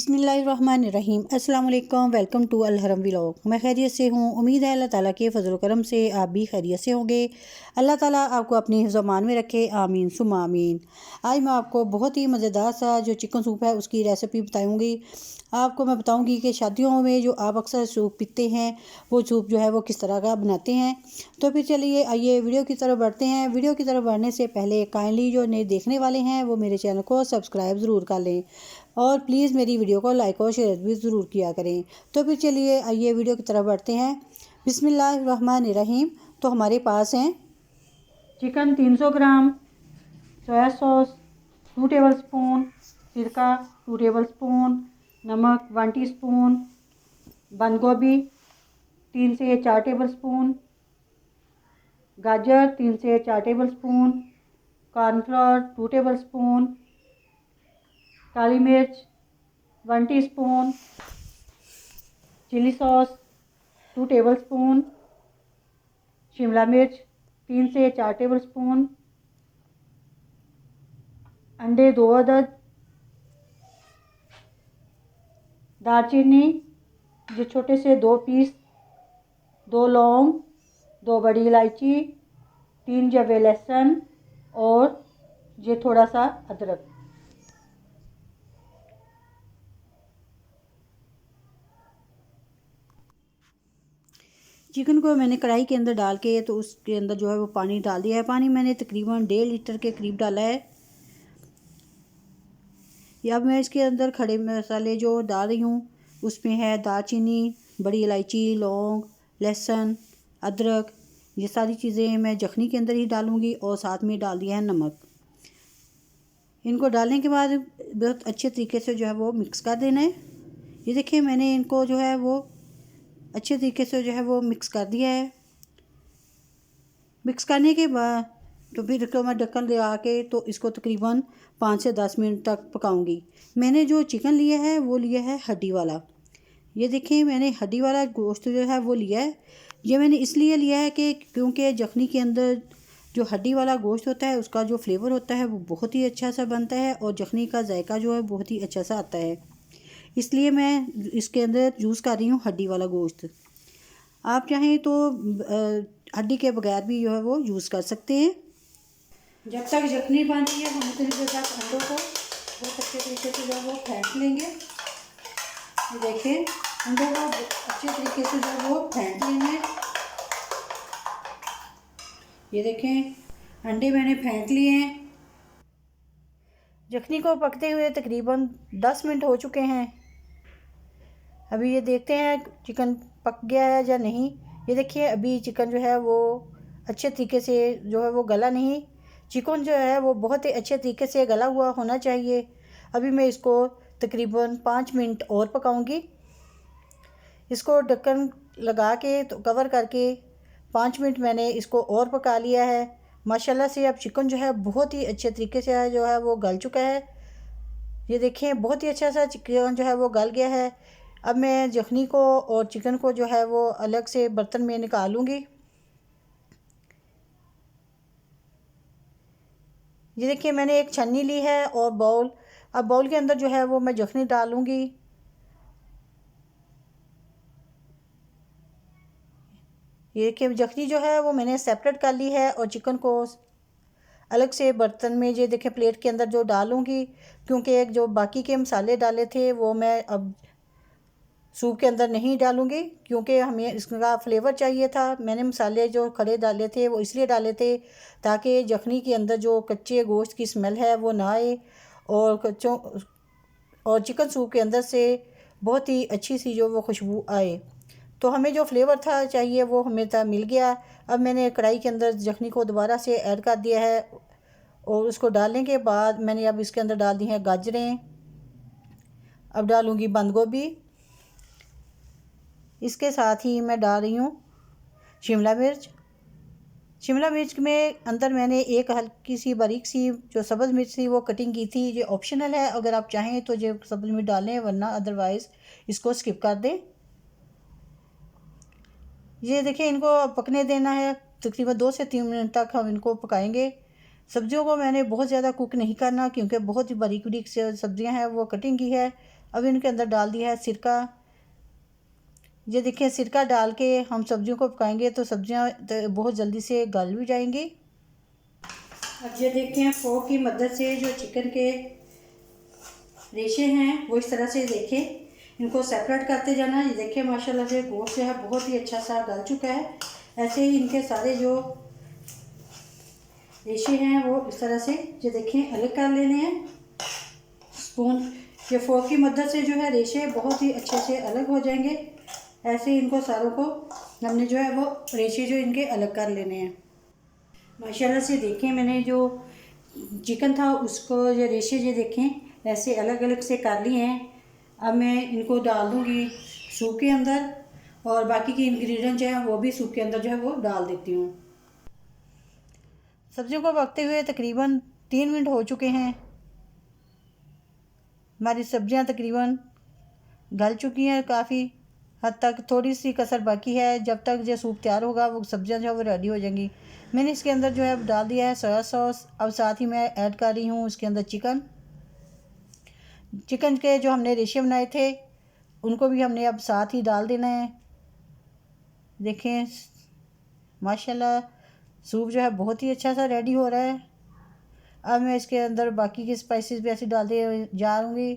बिस्मिल्लाहिर्रहमानिर्रहीम। अस्सलाम वालेकुम। वेलकम टू अल हरम व्लॉग। मैं खैरियत से हूँ। उम्मीद है अल्लाह ताला के फजल करम से आप भी खैरियत से होंगे। अल्लाह ताला आपको अपनी ज़मान में रखे, आमीन सुम्मा आमीन। आज मैं आपको बहुत ही मज़ेदार सा जो चिकन सूप है उसकी रेसिपी बताऊँगी। आपको मैं बताऊंगी कि शादियों में जो आप अक्सर सूप पीते हैं वो सूप जो है वो किस तरह का बनाते हैं। तो फिर चलिए आइए वीडियो की तरफ बढ़ते हैं। वीडियो की तरफ बढ़ने से पहले काइंडली जो नए देखने वाले हैं वो मेरे चैनल को सब्सक्राइब ज़रूर कर लें और प्लीज़ मेरी वीडियो को लाइक और शेयर भी ज़रूर किया करें। तो फिर चलिए आइए वीडियो की तरफ बढ़ते हैं। बिस्मिल्लाहिर्रहमानिर्रहीम। तो हमारे पास हैं चिकन 300 ग्राम, सोया सॉस 2 टेबल स्पून, सिरका 2 टेबल स्पून, नमक 1 टीस्पून, बंद गोभी 3 से 4 टेबल स्पून, गाजर 3 से 4 tablespoon, cornflour 2 tablespoon, काली मिर्च 1 teaspoon, chilli sauce 2 tablespoon, शिमला मिर्च 3 से 4 टेबल स्पून, अंडे 2 अदद, दालचीनी जो छोटे से 2 पीस, 2 लौंग, 2 बड़ी इलायची, 3 जवे लहसुन और ये थोड़ा सा अदरक। चिकन को मैंने कढ़ाई के अंदर डाल के तो उसके अंदर जो है वो पानी डाल दिया है। पानी मैंने तकरीबन 1.5 लीटर के करीब डाला है। या अब मैं इसके अंदर खड़े मसाले जो डाल रही हूँ उसमें है दालचीनी, बड़ी इलायची, लौंग, लहसुन, अदरक। ये सारी चीज़ें मैं यखनी के अंदर ही डालूँगी और साथ में डाल दिया है नमक। इनको डालने के बाद बहुत अच्छे तरीके से जो है वो मिक्स कर देना है। ये देखिए मैंने इनको जो है वो अच्छे तरीके से जो है वो मिक्स कर दिया है। मिक्स करने के बाद तो फिर इसको मैं ढक्कन लगा के तो इसको तकरीबन 5 से 10 मिनट तक पकाऊंगी। मैंने जो चिकन लिया है वो लिया है हड्डी वाला। ये देखिए मैंने हड्डी वाला गोश्त जो है वो लिया है। ये मैंने इसलिए लिया है कि क्योंकि यखनी के अंदर जो हड्डी वाला गोश्त होता है उसका जो फ्लेवर होता है वो बहुत ही अच्छा सा बनता है और यखनी का जायका जो है बहुत ही अच्छा सा आता है। इसलिए मैं इसके अंदर यूज़ कर रही हूँ हड्डी वाला गोश्त। आप चाहें तो हड्डी के बगैर भी जो है वो यूज़ कर सकते हैं। जब तक यखनी बन रही है हम उतनी देर तक अंडों को बहुत अच्छे तरीके से जो है वो फेंट लेंगे। ये देखें अंडों को अच्छे तरीके से जो है वो फेंट लेना है। ये देखें अंडे मैंने फेंट लिए हैं। यखनी को पकते हुए तकरीबन 10 मिनट हो चुके हैं। अभी ये देखते हैं चिकन पक गया है या नहीं। ये देखिए अभी चिकन जो है वो अच्छे तरीके से जो है वो गला नहीं। चिकन जो है वो बहुत ही अच्छे तरीके से गला हुआ होना चाहिए। अभी मैं इसको तकरीबन 5 मिनट और पकाऊंगी। इसको ढक्कन लगा के तो कवर करके 5 मिनट मैंने इसको और पका लिया है। माशाल्लाह से अब चिकन जो है बहुत ही अच्छे तरीके से जो है वो गल चुका है। ये देखिए बहुत ही अच्छा सा चिकन जो है वो गल गया है। अब मैं यखनी को और चिकन को जो है वो अलग से बर्तन में निकालूंगी। ये देखिए मैंने एक छन्नी ली है और बाउल। अब बाउल के अंदर जो है वो मैं यखनी डालूंगी। ये देखिए यखनी जो है वो मैंने सेपरेट कर ली है और चिकन को अलग से बर्तन में ये देखिए प्लेट के अंदर जो डालूंगी। क्योंकि एक जो बाकी के मसाले डाले थे वो मैं अब सूप के अंदर नहीं डालूंगी क्योंकि हमें इसका फ्लेवर चाहिए था। मैंने मसाले जो खड़े डाले थे वो इसलिए डाले थे ताकि यखनी के अंदर जो कच्चे गोश्त की स्मेल है वो ना आए और चिकन सूप के अंदर से बहुत ही अच्छी सी जो वो खुशबू आए। तो हमें जो फ्लेवर था चाहिए वो हमें था मिल गया। अब मैंने कढ़ाई के अंदर यखनी को दोबारा से ऐड कर दिया है और उसको डालने के बाद मैंने अब इसके अंदर डाल दी हैं गाजरें। अब डालूँगी बंद गोभी। इसके साथ ही मैं डाल रही हूँ शिमला मिर्च। शिमला मिर्च में अंदर मैंने एक हल्की सी बारीक सी जो सब्ज़ मिर्च थी वो कटिंग की थी। ये ऑप्शनल है, अगर आप चाहें तो ये सब्ज़ मिर्च डालें वरना अदरवाइज़ इसको स्किप कर दें। ये देखिए इनको पकने देना है तकरीबन 2 से 3 मिनट तक हम इनको पकाएंगे। सब्जियों को मैंने बहुत ज़्यादा कुक नहीं करना क्योंकि बहुत ही बारीक बारीक से सब्जियां हैं वो कटिंग की है। अब इनके अंदर डाल दिया है सिरका। ये देखिए सिरका डाल के हम सब्जियों को पकाएंगे तो सब्जियां बहुत जल्दी से गल भी जाएंगी। अब ये देखें फोक की मदद से जो चिकन के रेशे हैं वो इस तरह से देखें इनको सेपरेट करते जाना। ये देखिए माशाल्लाह से गोश्त जो है बहुत ही अच्छा सा गल चुका है। ऐसे ही इनके सारे जो रेशे हैं वो इस तरह से ये देखें अलग कर लेने हैं। स्पून ये फोक की मदद से जो है रेशे बहुत ही अच्छे से अलग हो जाएंगे। ऐसे ही इनको सारों को हमने जो है वो रेशे जो इनके अलग कर लेने हैं। माशाल्लाह से देखें मैंने जो चिकन था उसको ये रेशे ये देखें ऐसे अलग अलग से कर लिए हैं। अब मैं इनको डाल दूँगी सूप के अंदर और बाकी के इंग्रेडिएंट जो हैं वो भी सूप के अंदर जो है वो डाल देती हूँ। सब्जियों को पकते हुए तकरीबन 3 मिनट हो चुके हैं। हमारी सब्जियां तकरीबन गल चुकी हैं काफ़ी हद तक, थोड़ी सी कसर बाकी है। जब तक जो सूप तैयार होगा वो सब्जियां जो है वो रेडी हो जाएंगी। मैंने इसके अंदर जो है डाल दिया है सोया सॉस। अब साथ ही मैं ऐड कर रही हूँ इसके अंदर चिकन के जो हमने रेशे बनाए थे उनको भी हमने अब साथ ही डाल देना है। देखें माशाल्लाह सूप जो है बहुत ही अच्छा सा रेडी हो रहा है। अब मैं इसके अंदर बाकी की स्पाइसेस भी ऐसे डाल दे जा रही।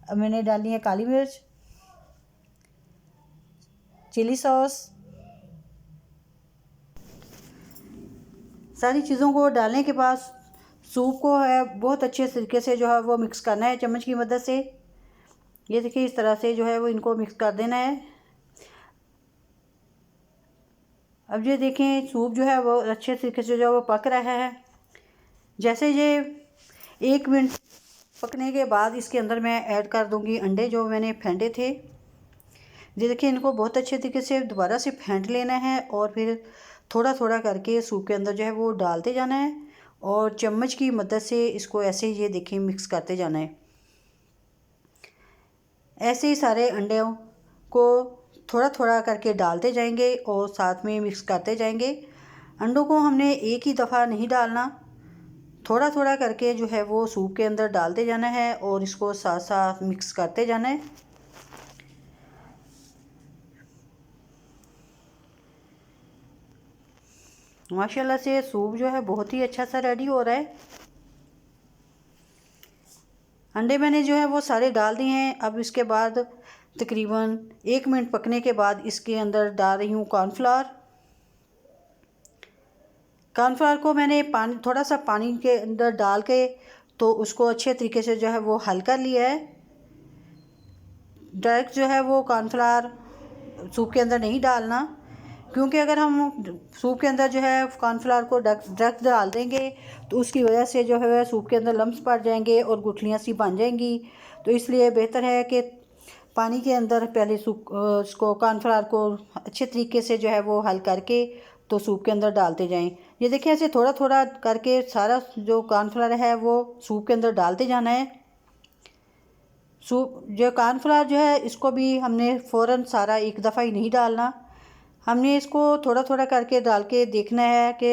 अब मैंने डाली है काली मिर्च, चिली सॉस। सारी चीज़ों को डालने के बाद सूप को है बहुत अच्छे तरीके से जो है वो मिक्स करना है चम्मच की मदद से। ये देखिए इस तरह से जो है वो इनको मिक्स कर देना है। अब ये देखें सूप जो है वो अच्छे तरीके से जो है वो पक रहा है। जैसे ये 1 मिनट पकने के बाद इसके अंदर मैं ऐड कर दूंगी अंडे जो मैंने फेंटे थे। ये देखिए इनको बहुत अच्छे तरीके से दोबारा से फेंट लेना है और फिर थोड़ा थोड़ा करके सूप के अंदर जो है वो डालते जाना है और चम्मच की मदद से इसको ऐसे ये देखिए मिक्स करते जाना है। ऐसे ही सारे अंडों को थोड़ा थोड़ा करके डालते जाएंगे और साथ में मिक्स करते जाएंगे। अंडों को हमने एक ही दफ़ा नहीं डालना, थोड़ा थोड़ा करके जो है वो सूप के अंदर डालते जाना है और इसको साथ साथ मिक्स करते जाना है। माशाल्लाह से सूप जो है बहुत ही अच्छा सा रेडी हो रहा है। अंडे मैंने जो है वो सारे डाल दिए हैं। अब इसके बाद तकरीबन 1 मिनट पकने के बाद इसके अंदर डाल रही हूँ कॉर्नफ्लावर। कॉर्नफ्लावर को मैंने थोड़ा सा पानी के अंदर डाल के तो उसको अच्छे तरीके से जो है वो हल कर लिया है। डायरेक्ट जो है वो कॉर्नफ्लावर सूप के अंदर नहीं डालना, क्योंकि अगर हम सूप के अंदर जो है कॉर्नफ्लावर को डायरेक्ट डाल देंगे तो उसकी वजह से जो है सूप के अंदर लम्स पड़ जाएंगे और गुठलियाँ सी बन जाएंगी। तो इसलिए बेहतर है कि पानी के अंदर पहले सूप उसको कॉर्नफ्लावर को अच्छे तरीके से जो है वो हल करके तो सूप के अंदर डालते जाएं। ये देखिए ऐसे थोड़ा थोड़ा करके सारा जो कॉर्नफ्लावर है वो सूप के अंदर डालते जाना है। सूप जो कॉर्नफ्लावर जो है इसको भी हमने फ़ौरन सारा एक दफ़ा ही नहीं डालना, हमने इसको थोड़ा थोड़ा करके डाल के देखना है कि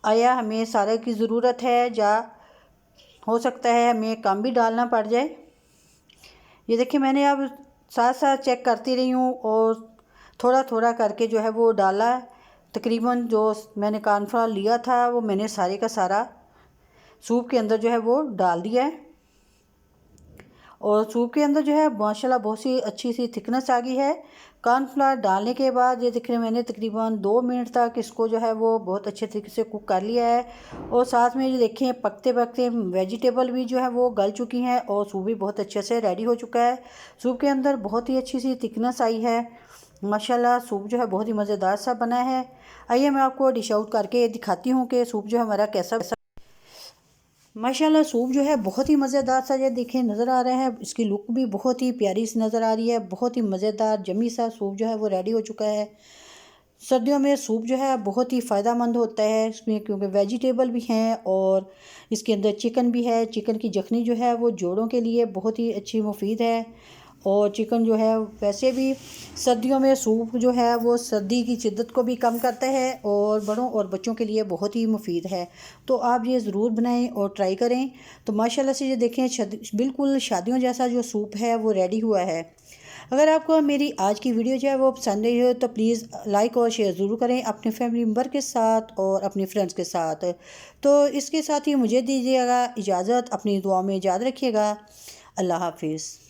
आया हमें सारे की ज़रूरत है या हो सकता है हमें कम भी डालना पड़ जाए। ये देखिए मैंने अब साथ साथ चेक करती रही हूँ और थोड़ा थोड़ा करके जो है वो डाला। तकरीबन जो मैंने कॉर्नफ्लावर लिया था वो मैंने सारे का सारा सूप के अंदर जो है वो डाल दिया है और सूप के अंदर जो है माशाल्लाह बहुत सी अच्छी सी थिकनेस आ गई है। कॉर्नफ्लावर डालने के बाद ये देख रहे मैंने तकरीबन 2 मिनट तक इसको जो है वो बहुत अच्छे तरीके से कुक कर लिया है और साथ में ये देखें पकते पकते वेजिटेबल भी जो है वो गल चुकी हैं और सूप भी बहुत अच्छे से रेडी हो चुका है। सूप के अंदर बहुत ही अच्छी सी थिकनेस आई है माशाल्लाह। सूप जो है बहुत ही मज़ेदार सा बना है। आइए मैं आपको डिश आउट करके दिखाती हूँ कि सूप जो हमारा कैसा माशाल्लाह। सूप जो है बहुत ही मज़ेदार सा ये देखें नज़र आ रहा है। इसकी लुक भी बहुत ही प्यारी सी नज़र आ रही है। बहुत ही मज़ेदार जमी सा सूप जो है वो रेडी हो चुका है। सर्दियों में सूप जो है बहुत ही फ़ायदेमंद होता है इसमें, क्योंकि वेजिटेबल भी हैं और इसके अंदर चिकन भी है। चिकन की जखनी जो है वो जोड़ों के लिए बहुत ही अच्छी मुफीद है और चिकन जो है वैसे भी सर्दियों में सूप जो है वो सर्दी की शिद्दत को भी कम करता है और बड़ों और बच्चों के लिए बहुत ही मुफीद है। तो आप ये ज़रूर बनाएं और ट्राई करें। तो माशाल्लाह से ये देखें बिल्कुल शादियों जैसा जो सूप है वो रेडी हुआ है। अगर आपको मेरी आज की वीडियो जो है वो पसंद आई हो तो प्लीज़ लाइक और शेयर ज़रूर करें अपने फैमिली मेम्बर के साथ और अपने फ्रेंड्स के साथ। तो इसके साथ ही मुझे दीजिएगा इजाज़त, अपनी दुआ में याद रखिएगा। अल्लाह हाफिज़।